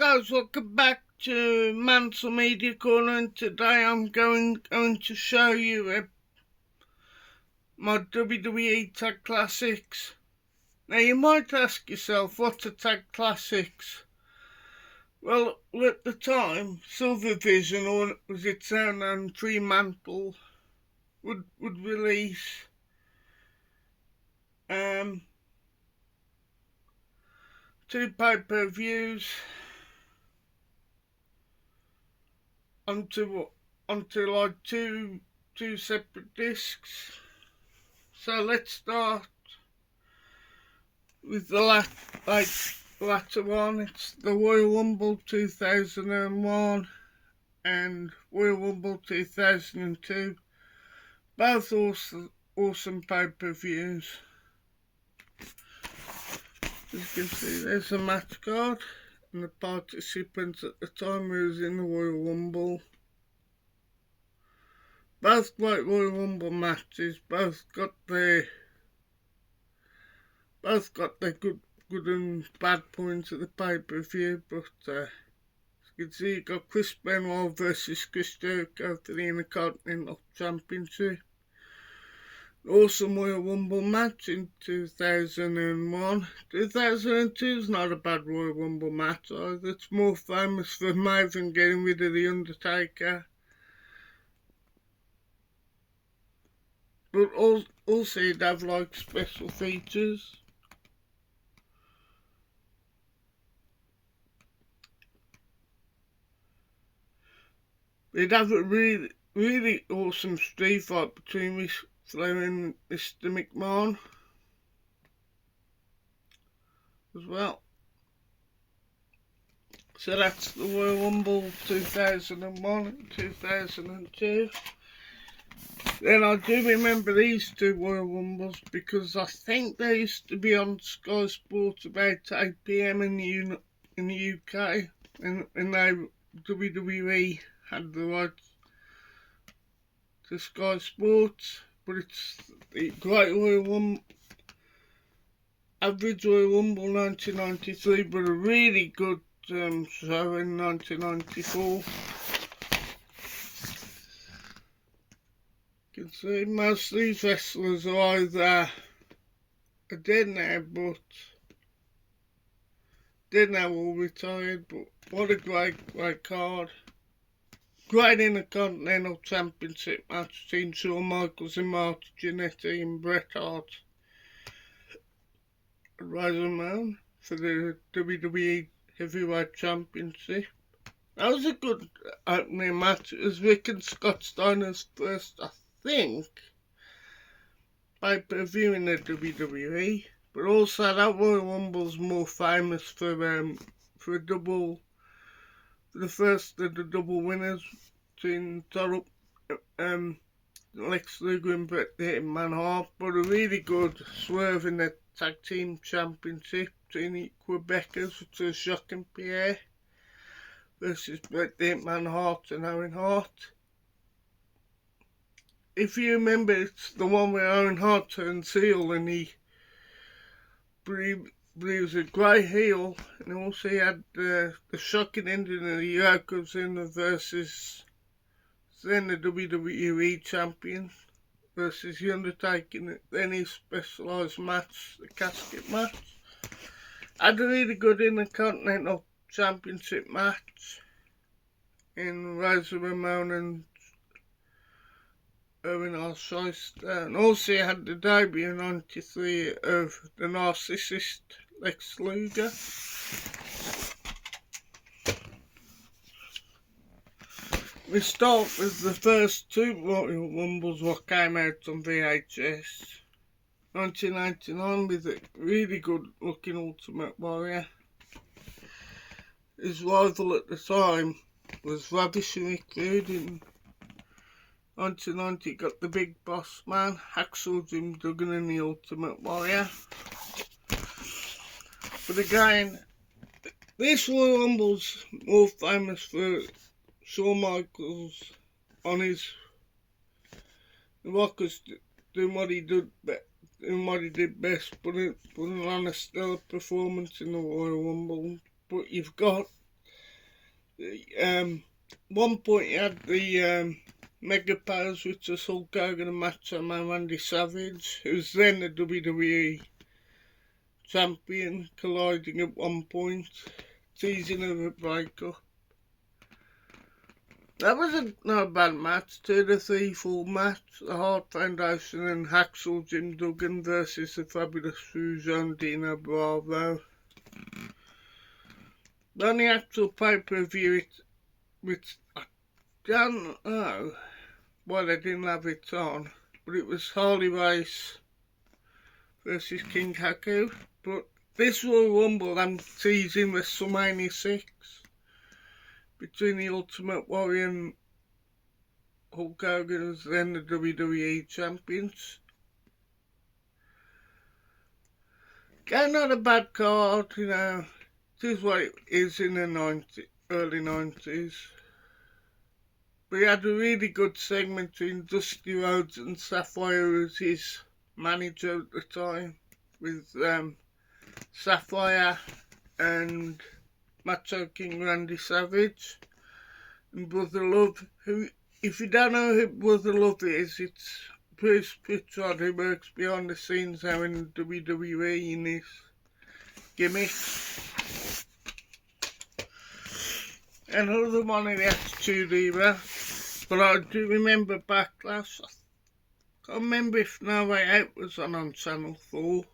guys, welcome back to Mansell Media Corner, and today I'm going to show you my WWE Tag Classics. Now you might ask yourself, what's a Tag Classics? Well, at the time, Silver Vision, or was it sound and Fremantle, would release two pay-per-views onto like two separate discs. So let's start with the latter one. It's the Royal Rumble 2001 and Royal Rumble 2002. Both awesome pay-per-views. As you can see, there's a match card and the participants at the time who was in the Royal Rumble. Both great Royal Rumble matches, both got their good and bad points at the pay-per-view, but as you can see, you got Chris Benoit versus Chris Jericho for the Intercontinental Championship. Awesome Royal Rumble match in 2001. 2002 is not a bad Royal Rumble match either. It's more famous for Maven getting rid of The Undertaker. But also you'd have like special features. You'd have a really awesome street fight between Ric Flair and Mr. McMahon as well. So that's the Royal Rumble 2001 and 2002. Then I do remember these two Royal Rumbles because I think they used to be on Sky Sports about 8 PM in the UK, and WWE had the rights to Sky Sports. But it's the Great Royal Rumble, Average Royal Rumble 1993, but a really good show in 1994. You can see most of these wrestlers are either dead now, all retired. But what a great card. Great Intercontinental Championship match between Shawn Michaels and Marty Jannetty and Bret Hart at WrestleMania for the WWE Heavyweight Championship. That was a good opening match. It was Rick and Scott Steiner's first, I think, pay-per-view in the WWE. But also that Royal Rumble's more famous for the first of the double winners between Lex Luger and Bret the Hitman Hart, but a really good swerve in the Tag Team Championship between the Quebecers, which was Jacques and Pierre versus Bret the Hitman Hart and Owen Hart. If you remember, it's the one where Owen Hart turns heel and he was a great heel, and also he had the shocking ending of the Yokozuna versus then the WWE champion versus The Undertaker. Then his specialised match, the casket match. Had a really good Intercontinental Championship match in Razor Ramon and Owen Shyster, and also he had the debut in '93 of the narcissist Lex Luger. We start with the first two Royal Rumbles what came out on VHS. 1999 with a really good looking Ultimate Warrior. His rival at the time was Ravishing Rick Rude. In 1990 got the Big Boss Man, Hacksaw Jim Duggan and the Ultimate Warrior. But again, this Royal Rumble's more famous for Shawn Michaels on his Rockers doing what he did best, putting on a stellar performance in the Royal Rumble. But you've got One point you had the Mega Powers, which was Hulk Hogan and Macho Man Randy Savage, who's then the WWE champion, colliding at one point, teasing of a breakup. That was not a bad match. 2-3 full match. The Hart Foundation and Hacksaw Jim Duggan versus the Fabulous Fusion Dino Bravo. Then the actual pay-per-view, which I don't know why they didn't have it on, but it was Harley Race versus King Haku. But this Royal Rumble, I'm teasing WrestleMania 6 between the Ultimate Warrior and Hulk Hogan as then the WWE champions. Again, not a bad card, you know. This is what it is in the early 90s. We had a really good segment between Dusty Rhodes and Sapphire as his manager at the time, with Sapphire and Macho King Randy Savage and Brother Love, who, if you don't know who Brother Love is, it's Bruce Pritchard, who works behind the scenes now in WWE in his gimmick. Another one in the Attitude Era, but I do remember Backlash. I can't remember if No Way Out was on Channel 4,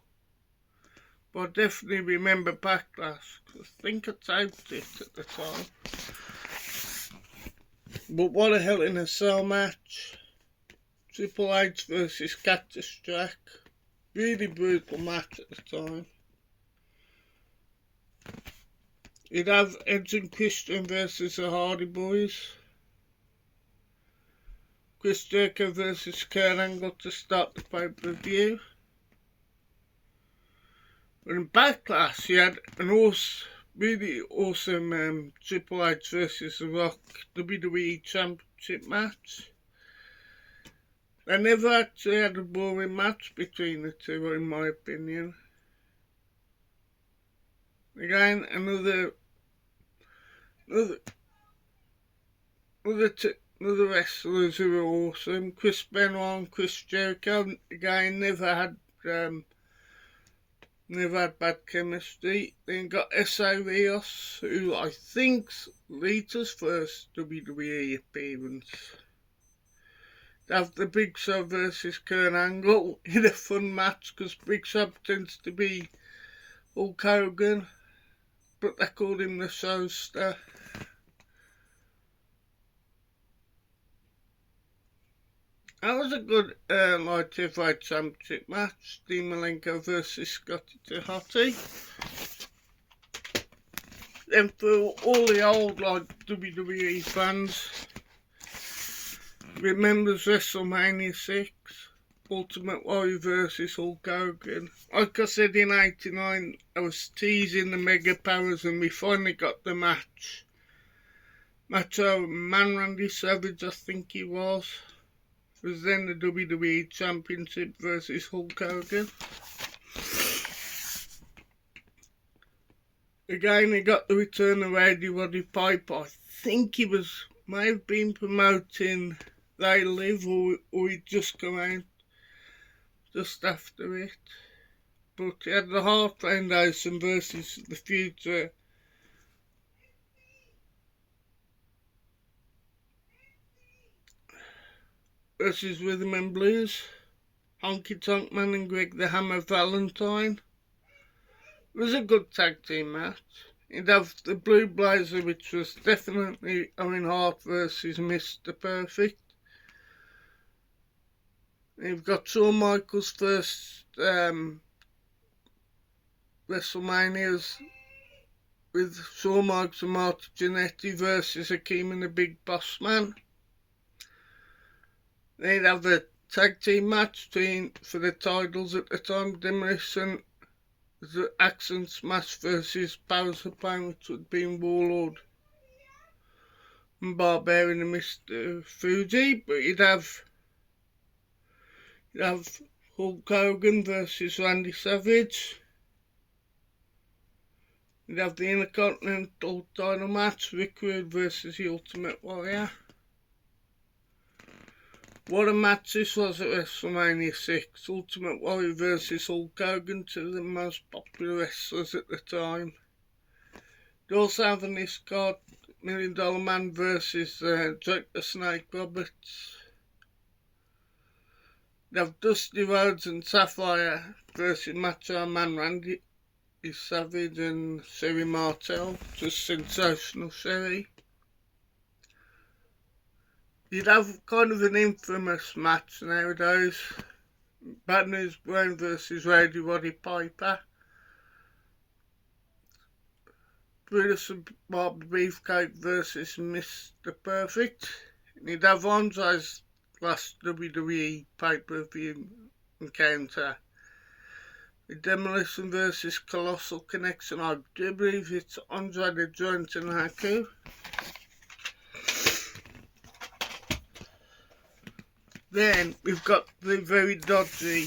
but I definitely remember Backlash, because I think I taped it at the time. But what a Hell in a Cell match. Triple H versus Cactus Jack. Really brutal match at the time. You'd have Edge and Christian versus the Hardy Boys. Chris Jericho versus Kurt Angle to start the pay-per-view. But in Backlash, you had an really awesome Triple H versus The Rock WWE Championship match. They never actually had a boring match between the two, in my opinion. Again, another wrestlers who were awesome. Chris Benoit and Chris Jericho, again, never had bad chemistry. Then got S.A. Rios, who I think's Lita's first WWE appearance. They have the Big Show versus Kurt Angle in a fun match, because Big Show tends to be Hulk Hogan, but they called him the Showster. That was a good light heavyweight championship match. Dean Malenko versus Scotty Tehati. Then for all the old WWE fans, remembers WrestleMania 6, Ultimate Warrior versus Hulk Hogan. Like I said in '89, I was teasing the Mega Powers and we finally got the match. Macho Man Randy Savage, I think he was then the WWE Championship versus Hulk Hogan. Again, he got the return of Eddie Roddy Piper. I think he may have been promoting They Live, or he'd just come out just after it. But he had the Hart Foundation versus the Future. Versus Rhythm and Blues, Honky Tonk Man and Greg the Hammer Valentine. It was a good tag team match. You'd have the Blue Blazer, which was definitely Owen Hart versus Mr. Perfect. You've got Shawn Michaels' first WrestleManias with Shawn Michaels and Marty Jannetty versus Hakeem and the Big Boss Man. They'd have a tag team match for the titles at the time, Demolition, the Axe and Smash versus Powers of Pain, which would be Warlord and Barbarian and Mr. Fuji. But you'd have Hulk Hogan versus Randy Savage. You'd have the Intercontinental title match, Rick Rude versus the Ultimate Warrior. What a match this was at WrestleMania 6. Ultimate Warrior versus Hulk Hogan, two of the most popular wrestlers at the time. They also have on this card $1 Million Man versus Jake the Snake Roberts. They have Dusty Rhodes and Sapphire versus Macho Man Randy Savage and Sherry Martel, just sensational Sherry. You'd have kind of an infamous match nowadays. Bad News Brown versus Rowdy Roddy Piper. Brutus and Bob Beefcake versus Mr. Perfect. And you'd have Andre's last WWE pay-per-view encounter. The Demolition versus Colossal Connection. I do believe it's Andre the Giant and Haku. Then we've got the very dodgy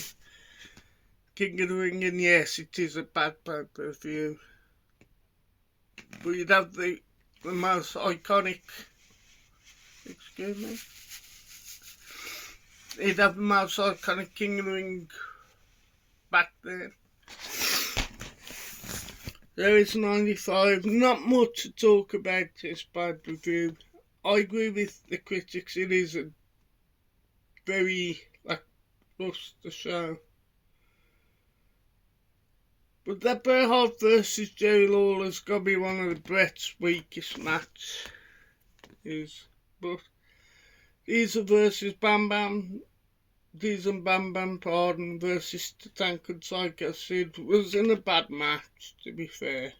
King of the Ring, and yes, it is a bad pay-per-view. But you'd have the most iconic, excuse me, you'd have the most iconic King of the Ring back then. There is 95, not much to talk about this pay-per-view. I agree with the critics, it is a very lackluster show. But that Bret Hart versus Jerry Lawler's got to be one of the Bret's weakest matches. But Diesel versus Bam Bam, Diesel and Bam Bam Pardon versus Tatanka and Psycho Sid was in a bad match, to be fair.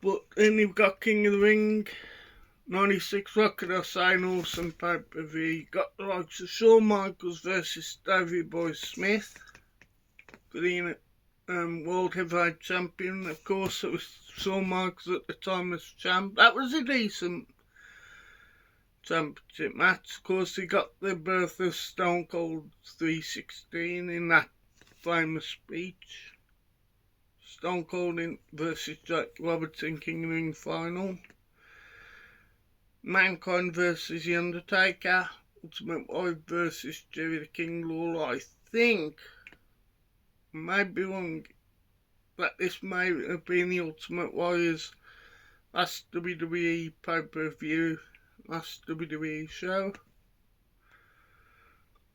But then you've got King of the Ring, 96 Crocodile Sign, awesome pay-per-view. You got the likes of Shawn Michaels versus Davey Boy Smith for the World Heavyweight Champion. Of course, it was Shawn Michaels at the time as champ. That was a decent championship match. Of course, he got the birth of Stone Cold 316 in that famous speech. Stone Cold versus Jack Roberts in King of the Ring final. Mankind versus The Undertaker. Ultimate Warrior versus Jerry the King Lawler. I think, I may be wrong, that this may have been the Ultimate Warrior's last WWE pay-per-view, last WWE show.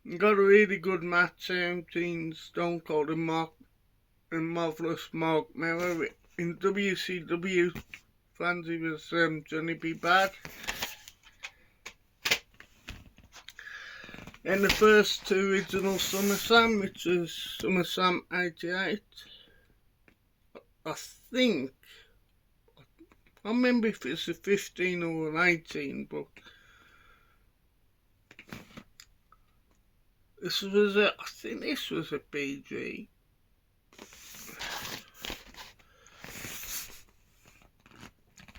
You got a really good match between Stone Cold and Marvelous Mark Miller. In WCW fans, he was Johnny B. Bad. And the first two original SummerSlam, which was SummerSlam 88. I think, I can't remember if it's a 15 or an 18, but I think this was a PG.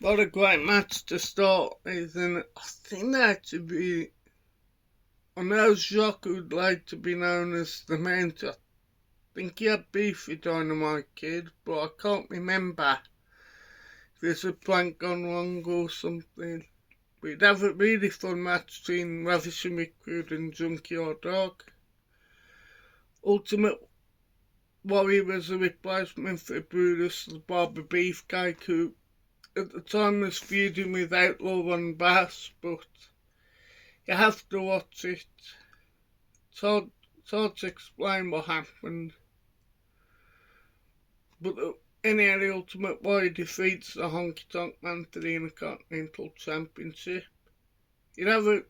What a great match to start with, and I think that to be, I know Jacques would like to be known as the Mentor. I think he had beef with Dynamite Kid, but I can't remember if there's a prank gone wrong or something. But he'd have a really fun match between Ravishing Rick Rude and Junkyard Dog. Ultimate Warrior was a replacement for Brutus the Barber Beefcake, who at the time was feuding with Outlaw Ron Bass, but you have to watch it. It's hard to explain what happened. But anyhow, the Ultimate Warrior defeats the Honky Tonk Man for the Intercontinental Championship. You'd have a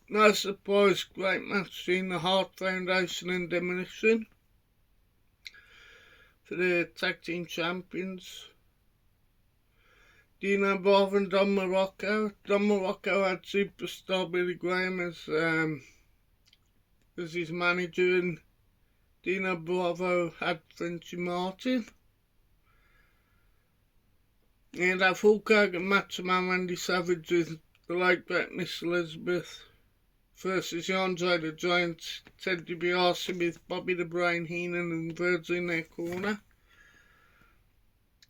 no surprise great match between the Hart Foundation and Demolition for the Tag Team Champions. Dino Bravo and Don Morocco. Don Morocco had superstar Billy Graham as his manager, and Dino Bravo had Frenchy Martin. You'd have Hulk Hogan, Macho Man Randy Savage with the late great Miss Elizabeth versus Andre the Giant, Ted DiBiase with Bobby the Brain Heenan and Virgil in their corner.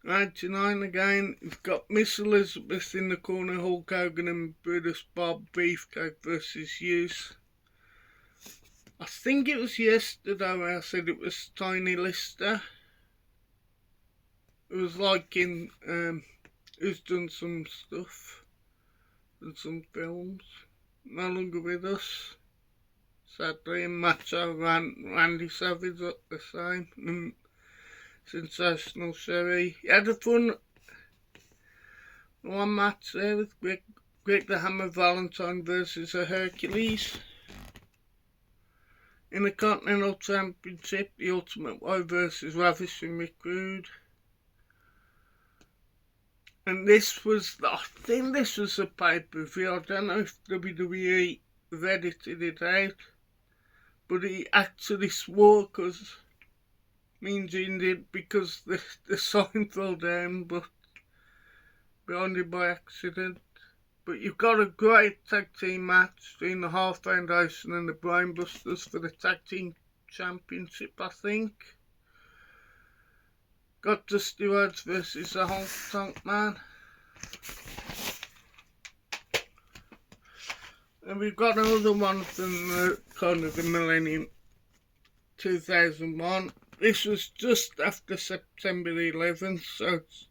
99 again, you've got Miss Elizabeth in the corner, Hulk Hogan and Brutus Bob Beefcake versus Hughes. I think it was yesterday where I said it was Tiny Lister. It was like in, who's done some stuff, done some films, no longer with us. Sadly, and Macho Randy Savage up the same, and Sensational Sherry. He had a fun one match there with Greg the Hammer Valentine versus a Hercules. In the Continental Championship, the Ultimate Warrior versus Ravishing Rick Rude. And this was, I think this was a pay-per-view. I don't know if WWE have edited it out, but he actually swore because Mean Gene did, because the sign fell down, but behind it by accident. But you've got a great tag team match between the Hart Foundation and the Brainbusters for the tag team championship, I think. Got Dusty Rhodes versus the Honky Tonk Man. And we've got another one from the kind of the millennium 2001. This was just after September the 11th, so it's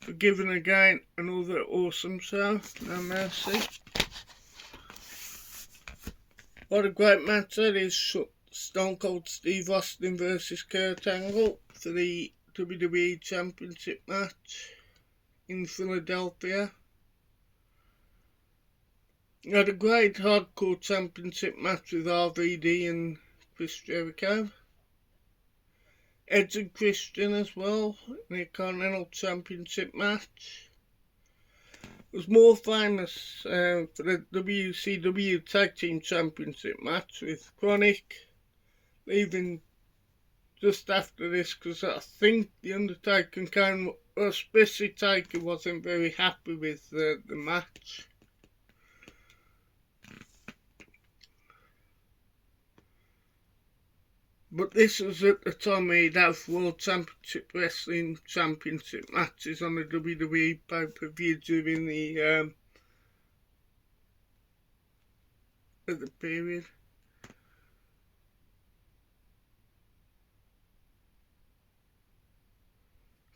Forgiven again, another awesome show, no mercy. What a great match that is. Stone Cold Steve Austin versus Kurt Angle for the WWE Championship match in Philadelphia. You had a great hardcore championship match with RVD and Chris Jericho. Edge and Christian as well in the Continental Championship match. It was more famous for the WCW Tag Team Championship match with Chronic leaving just after this because I think The Undertaker and Kane, especially Taker, wasn't very happy with the match. But this was at the time he'd have World Championship Wrestling Championship matches on the WWE pay-per-view during the at the period.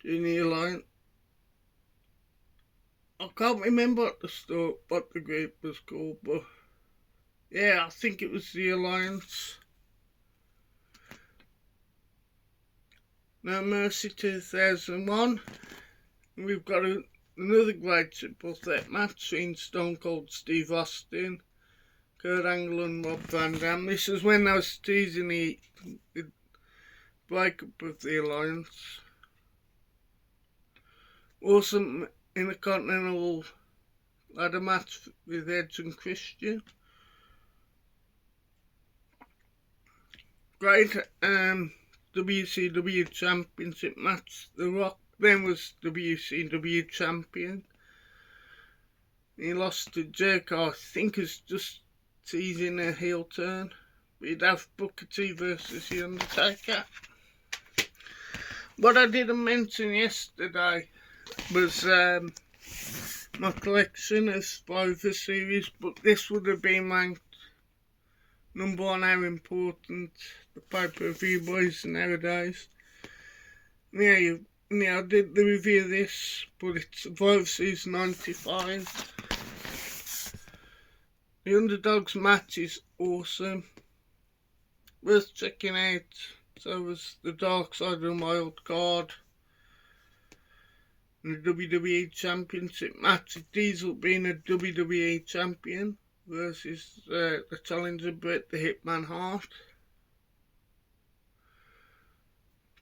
During the Alliance. I can't remember what the group was called, but yeah, I think it was the Alliance. No Mercy 2001. We've got another great triple threat match between Stone Cold Steve Austin, Kurt Angle and Rob Van Dam. This is when I was teasing the breakup of the Alliance. Awesome in a Continental ladder match with Edge and Christian. Great WCW Championship match. The Rock then was WCW Champion. He lost to Jericho, I think is just teasing a heel turn. We'd have Booker T versus The Undertaker. What I didn't mention yesterday was my collection of Survivor Series, but this would have been ranked number one how important the pay-per-view was nowadays. Yeah, I did the review of this, but it's Survivor Series 95. The Underdogs match is awesome. Worth checking out. So was the Dark Side of my old card. And the WWE Championship match with Diesel being a WWE Champion versus the challenger Bret the Hitman Hart.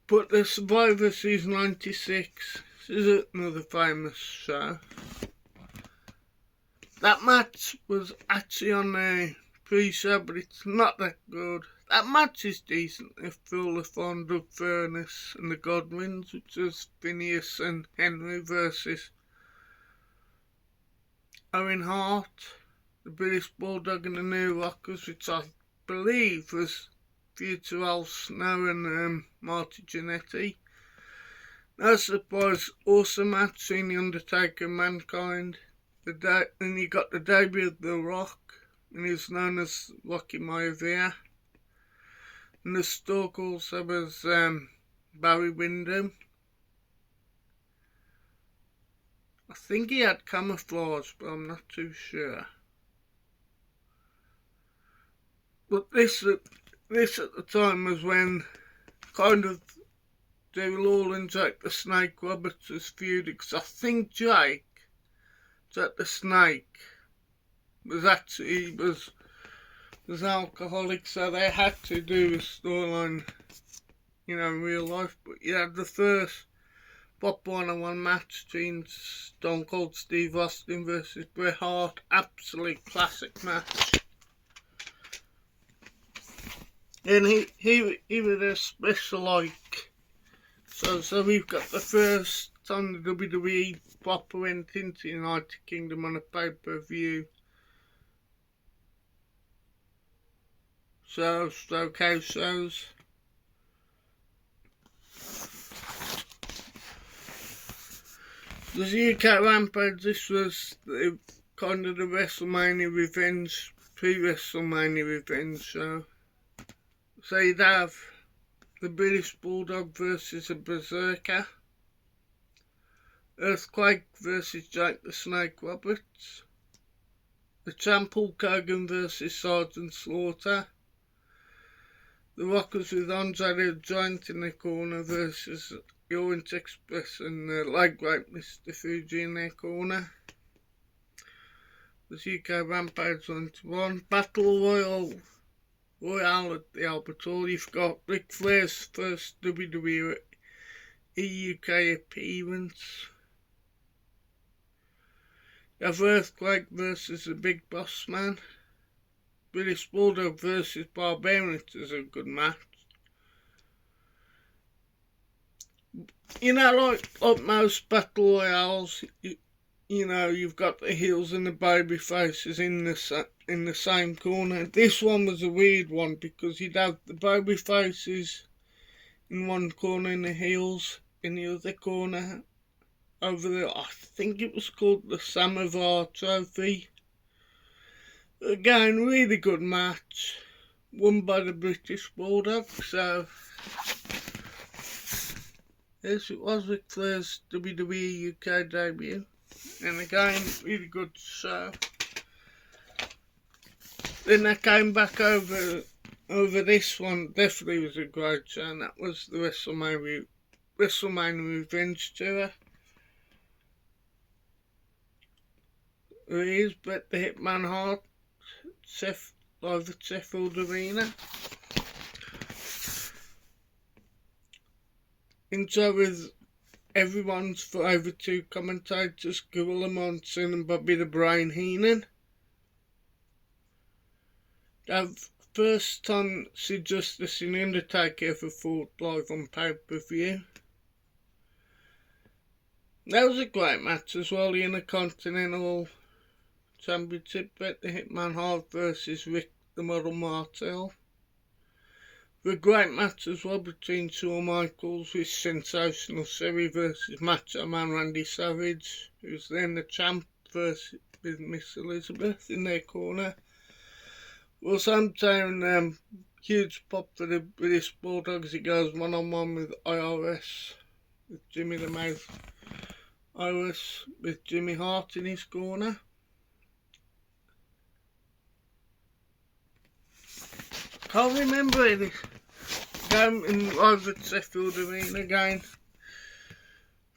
But the Survivor Series 96, this is another famous show. That match was actually on the pre-show, but it's not that good. That match is decent if full of fun. Doug Furness and the Godwins, which was Phineas and Henry versus Owen Hart. the British Bulldog and the New Rockers, which I believe was future Al Snow and Marty Jannetty. No surprise, awesome match between The Undertaker and Mankind. Then you got the debut of The Rock, and he's known as Rocky Maivia. And the Stork also was Barry Windham. I think he had camouflage, but I'm not too sure. But this at the time was when kind of David Lawler and Jake the Snake Roberts was feuding, because I think Jake the Snake was alcoholic, so they had to do a storyline, in real life. But you had the first Pop 101 match between Stone Cold Steve Austin versus Bret Hart. Absolute classic match. And he was a special like. So we've got the first time the WWE proper went into the United Kingdom on a pay-per-view. House shows. The UK Rampage, this was kind of the WrestleMania Revenge, pre-WrestleMania Revenge show. So you'd have the British Bulldog versus a Berserker, Earthquake versus Jake the Snake Roberts, the Champ Hulk Hogan versus Sergeant Slaughter, the Rockers with Andre the Giant in their corner versus the Orient Express and the late great Mr. Fuji in their corner. There's UK Rampage 21, Battle Royale at the Albert Hall. You've got Ric Flair's first WWE UK appearance. You have Earthquake versus the Big Boss Man. British Bulldog versus Barbarian, which is a good match. Like most battle royales, you've got the heels and the baby faces in the same corner. This one was a weird one because you'd have the baby faces in one corner and the heels in the other corner. Over there, I think it was called the Samovar Trophy. Again, really good match, won by the British Bulldog. So yes, it was Ric Flair's WWE UK debut, and again, really good show. Then I came back over this one. Definitely was a great show, and that was the WrestleMania Revenge Tour. There he is, Bret the Hitman Hart, live at Sheffield Arena. Intro with everyone's favourite two commentators, Gorilla Monsoon and Bobby the Brain Heenan. The first time Sid Justice and Undertaker ever fought live on pay-per-view. That was a great match as well, the Intercontinental Championship, Bret the Hitman Hart versus Rick the Model Martel. A great match as well between Shawn Michaels with Sensational Sherry versus Macho Man Randy Savage, who's then the champ, versus with Miss Elizabeth in their corner. Well, sometime huge pop for the British Bulldogs. He goes one-on-one with IRS, with Jimmy the Mouth Iris, with Jimmy Hart in his corner. Can't remember it. Game in live at Sheffield Arena again.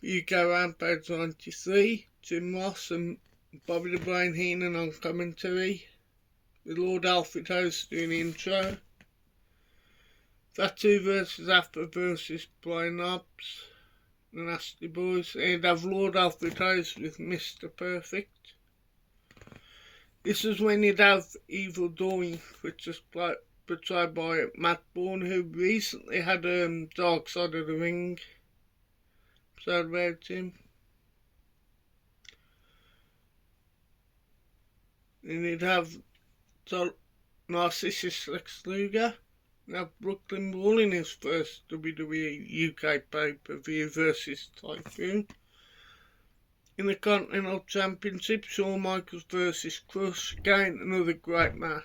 UK Rampage 93. Jim Ross and Bobby the Brain Heenan on commentary, with Lord Alfred House doing the intro. Fatu versus Afro versus Brian Knobs, the Nasty Boys. And you'd have Lord Alfred House with Mr. Perfect. This is when you'd have Evil Doink, which is portrayed by Matt Bourne, who recently had Dark Side of the Ring episode about him. Then you'd have Narcissus Lex Luger. You'd have Brooklyn Bull in his first WWE UK pay-per-view versus Typhoon. In the Continental Championship, Shawn Michaels versus Crush. Again, another great match.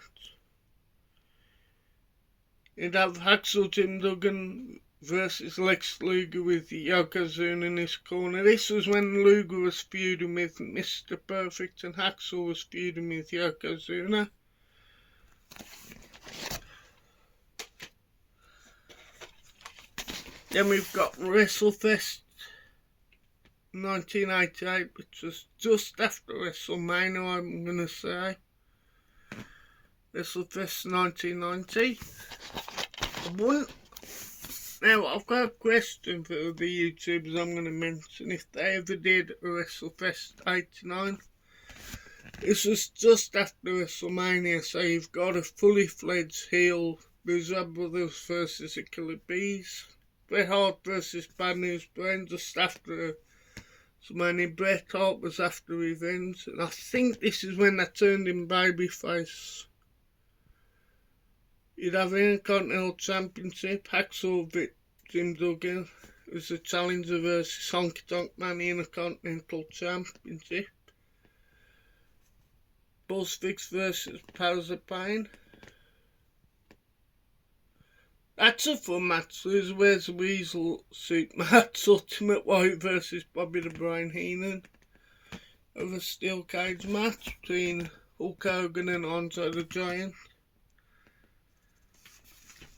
You'd have Hacksaw Jim Duggan versus Lex Luger with Yokozuna in his corner. This was when Luger was feuding with Mr. Perfect and Hacksaw was feuding with Yokozuna. Then we've got WrestleFest 1988, which was just after WrestleMania, I'm going to say. WrestleFest 1990. Now, I've got a question for the YouTubers I'm going to mention. If they ever did a WrestleFest 89, this was just after WrestleMania, so you've got a fully fledged heel Boozer Brothers versus the Killer Bees. Bret Hart versus Bad News Brown just after WrestleMania. Bret Hart was after Revenge, and I think this is when they turned him babyface. You'd have an Intercontinental Championship, Hacksaw Jim Duggan as the challenger versus Honky Tonk Man in the Intercontinental Championship. Buzzfix versus Powers of Pain. That's a fun match. There's Where's the Weasel suit match. Ultimate Warrior versus Bobby the Brain Heenan. Of a steel cage match between Hulk Hogan and Andre the Giant.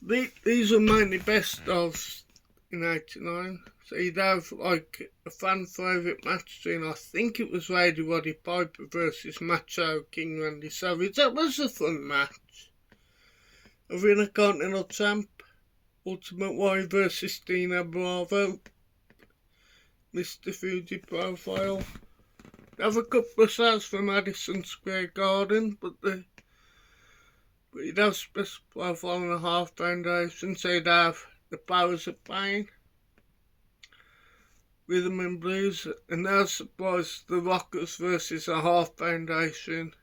These are mainly best of in '89. So you'd have like a fan favourite match between, I think it was Lady Roddy Piper versus Macho King Randy Savage. That was a fun match. Of Intercontinental Champ, Ultimate Warrior versus Dino Bravo, Mr. Fuji Profile. They have a couple of sets for Madison Square Garden, but you'd have Special Profile and a Half Foundation, so you'd have the Powers of Pain, Rhythm and Blues, and no surprise, the Rockers versus a Half Foundation.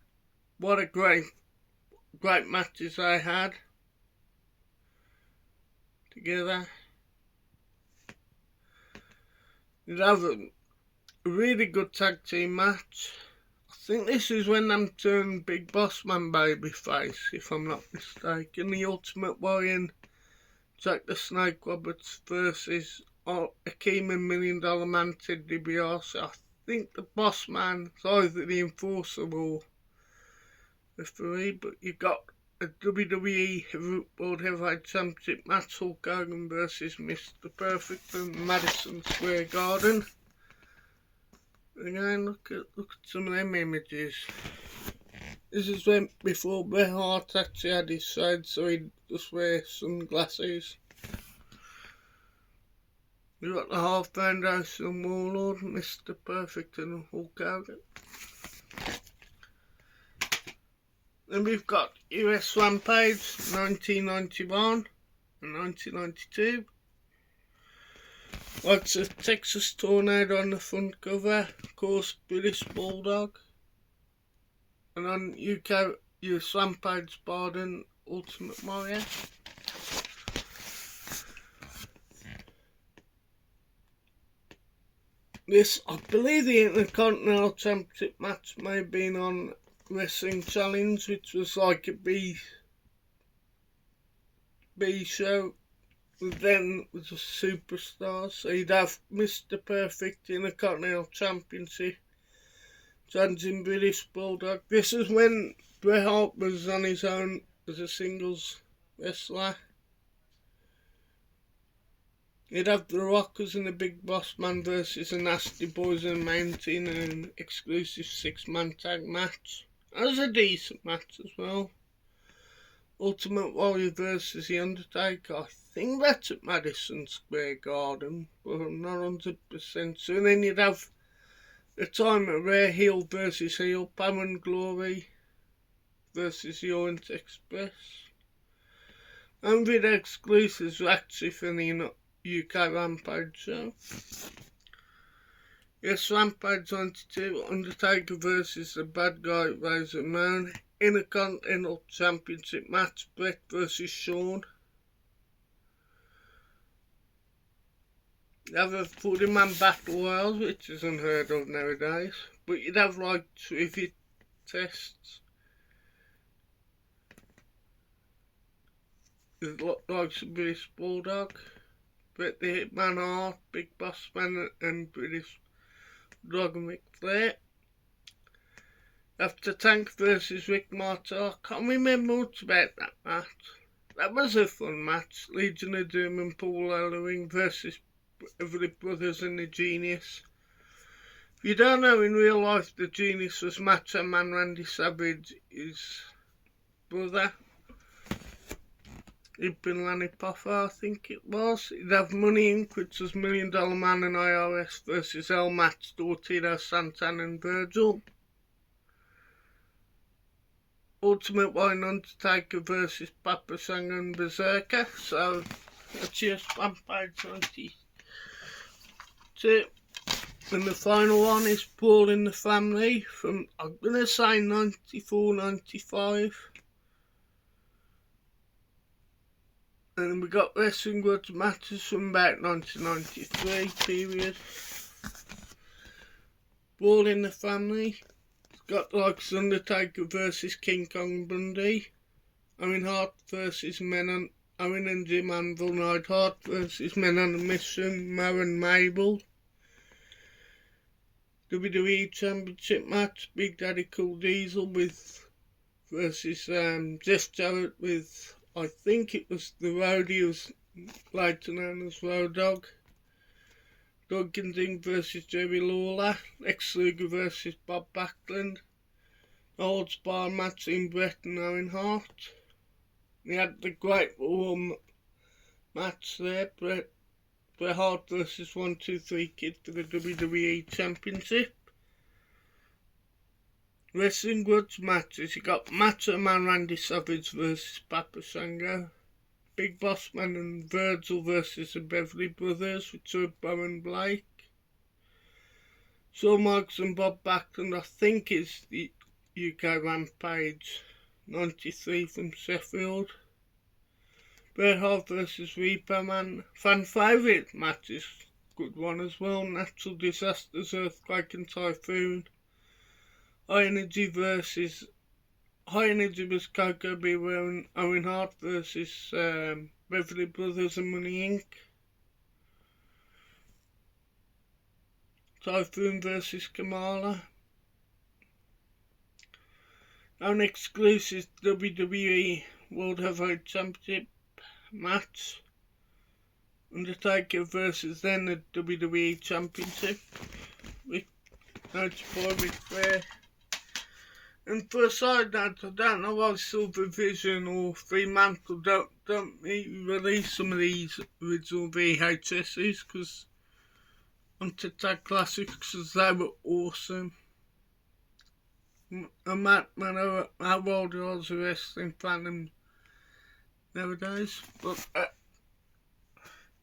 What a great matches they had together. You'd have a really good tag team match. I think this is when them turned Big Boss Man babyface, if I'm not mistaken. The Ultimate Warrior and Jack the Snake Roberts versus Akeem and $1 Million Man Ted DiBiase. I think the Boss Man is either the Enforcer or referee, but you got a WWE World Heavyweight Championship match, Hulk Hogan versus Mr. Perfect in Madison Square Garden. Again, look at some of them images. This is when before Bret Hart actually had his side, so he'd just wear sunglasses. You got the Half Foundation Warlord, Mr. Perfect and Hulk Hogan. Then we've got US Rampage 1991 and 1992. Lots of Texas Tornado on the front cover, of course British Bulldog. And on UK US Rampage Barden Ultimate Warrior. This, I believe the Intercontinental Championship match may have been on Wrestling Challenge, which was like a B show. Then was a superstar, so you'd have Mr. Perfect in the Continental Championship, challenging British Bulldog. This is when Bret Hart was on his own as a singles wrestler. You'd have the Rockers and the Big Boss Man versus the Nasty Boys and Mountain in an exclusive 6-man tag match. That was a decent match as well. Ultimate Warrior versus The Undertaker. I think that's at Madison Square Garden, but I'm not 100% sure. And then you'd have the Time of Rare heel versus heel, Power and Glory versus the Orient Express. And with exclusives actually for the UK Rampage show. Yes, Rampage 22, Undertaker versus the bad guy Razor Ramon. Intercontinental Championship match, Brett versus Shawn. You have a 40-man battle royal, which is unheard of nowadays. But you'd have like trivia tests. There's like some British Bulldog, Bret the Hitman Hart, Big Boss Man and British Dog and Ric Flair. After Tank versus Rick Martel, I can't remember much about that match. That was a fun match. Legion of Doom and Paul Ellering versus Everly Brothers and the Genius. If you don't know, in real life, the Genius was Macho Man Randy Savage, his brother. He'd been Lanny Poffo, I think it was. He'd have Money Inc., which was $1 Million Man and IRS versus El Matador, Tito Santana and Virgil. Ultimate Warrior Undertaker versus Papa Shango and Berserker. So that's just Rampage 22. And the final one is Brawl in the Family from, I'm going to say 94, 95. And we got Wrestling Words matches from about 1993 period. Brawl in the Family. It's got like Undertaker versus King Kong Bundy. Owen Hart versus Owen and Jim Anvil. Neidhart Hart versus Men on a Mission. Mo and Mabel. WWE Championship match. Big Daddy Cool Diesel versus Jeff Jarrett with, I think it was the Road, he was later known as Road Dogg. Duncan Ding versus Jerry Lawler. Lex Luger versus Bob Backlund. Holds Bar match in Bret and Owen Hart. We had the Great War match there. Bret Hart versus 1-2-3 Kid for the WWE Championship. Wrestling Words matches. You got Macho Man Randy Savage versus Papa Shango. Big Boss Man and Virgil versus the Beverly Brothers, which are Bo and Blake. Shawn Michaels and Bob Backlund, I think is the UK Rampage 93 from Sheffield. Bret Hart versus Repo Man. Fan favourite matches, good one as well. Natural Disasters, Earthquake and Typhoon. High Energy was Coco Beware and Owen Hart versus Beverly Brothers and Money Inc. Typhoon versus Kamala. An exclusive WWE World Heavyweight Championship match. Undertaker versus then the WWE Championship. Ric Flair. And for a side note, I don't know why Silver Vision or Fremantle don't release some of these original VHSs, because on TikTok Classics, because they were awesome. And Matt, man, how old I was a wrestling fan nowadays. But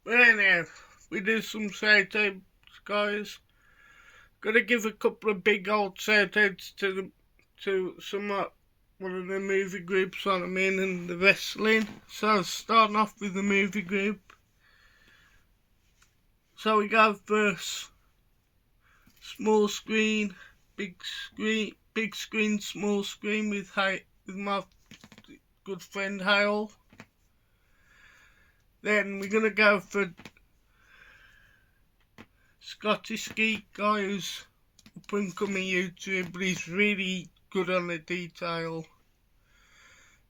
anyhow, we do some shout outs, guys. Gotta give a couple of big old shout outs to one of the movie groups I'm in and the wrestling. So starting off with the movie group. So we go first. Small screen, big screen, small screen with my good friend Hale. Then we're gonna go for Scottish Geek guy who's up and coming YouTuber, but he's really good on the detail.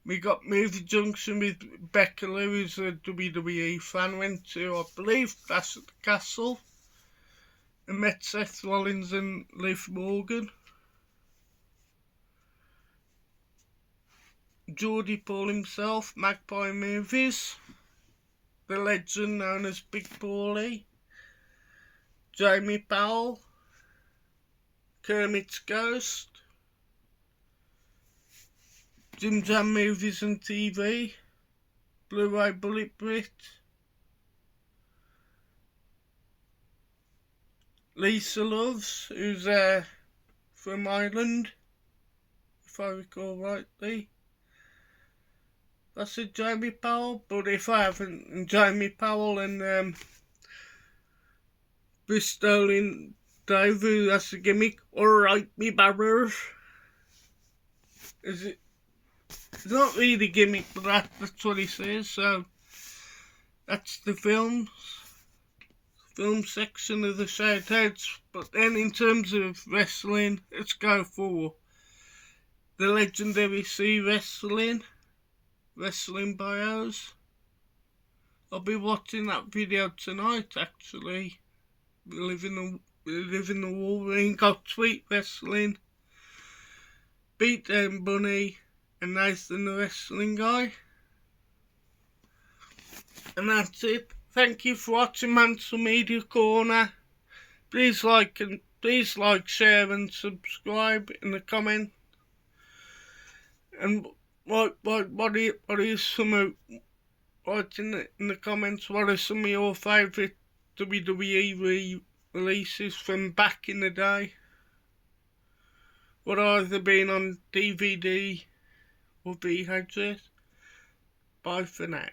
We got Movie Junction with Becca Lou, who's a WWE fan, went to, I believe, Clash at the Castle, and met Seth Rollins and Liv Morgan. Geordie Paul himself, Magpie Movies, the legend known as Big Paulie, Jamie Powell, Kermit's Ghost, Jim Jam Movies and TV, Blu-ray Bullet Brit, Lisa Loves, who's from Ireland, if I recall rightly. That's a Jamie Powell, but if I haven't, Jamie Powell and Bristol in Dave, that's a gimmick. Alright, me barrers. Is it? It's not really a gimmick, but that's what he says, so that's the film section of the shout-outs. But then in terms of wrestling, let's go for the legendary C Wrestling bios. I'll be watching that video tonight, actually. We live in the Wolverine, got Sweet Wrestling, Beatdown Bunny, and Nathan the Wrestling Guy. And that's it. Thank you for watching Mansell Media Corner. Please like, share and subscribe in the comment. And what is some of, write in the comments, what are some of your favourite WWE releases from back in the day? What have either been on DVD or VHS? Bye for now.